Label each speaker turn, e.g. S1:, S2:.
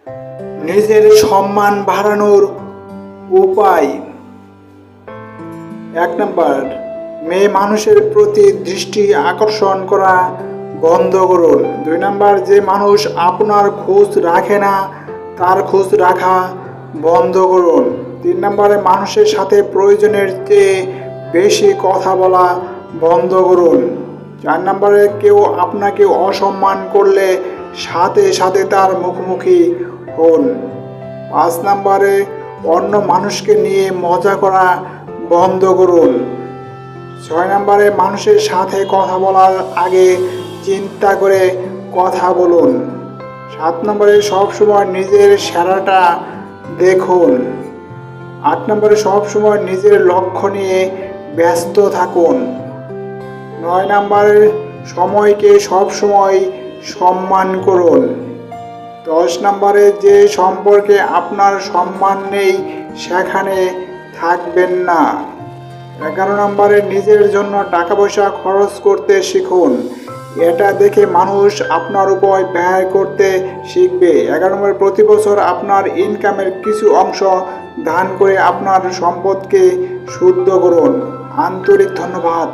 S1: নিজের সম্মান বাড়ানোর উপায়। 1 নাম্বার, মেয়ে মানুষের প্রতি দৃষ্টি আকর্ষণ করা বন্ধ করুন। 2 নাম্বার, যে মানুষ আপনার খোঁজ রাখে না তার খোঁজ রাখা বন্ধ করুন। 3 নাম্বারে, মানুষের সাথে প্রয়োজনের চেয়ে বেশি কথা বলা বন্ধ করুন। 4 নাম্বারে, কেউ আপনাকে অসম্মান করলে সাথে সাথে তার মুখোমুখি হন। 5 নাম্বারে, অন্য মানুষকে নিয়ে মজা করা বন্ধ করুন। 6 নাম্বারে, মানুষের সাথে কথা বলার আগে চিন্তা করে কথা বলুন। 7 নাম্বারে, সবসময় নিজের সেরাটা দেখুন। 8 নাম্বারে, সবসময় নিজের লক্ষ্য নিয়ে ব্যস্ত থাকুন। 9 নাম্বারে, সময়কে সবসময় সম্মান করুন। 10 নাম্বারে, যে সম্পর্কে আপনার সম্মান নেই সেখানে থাকবেন না। 11 নাম্বারে, নিজের জন্য টাকা পয়সা খরচ করতে শিখুন। এটা দেখে মানুষ আপনার উপর ব্যয় করতে শিখবে। 11 নম্বরে, প্রতি বছর আপনার ইনকামের কিছু অংশ দান করে আপনার সম্পদকে শুদ্ধ করুন। আন্তরিক ধন্যবাদ।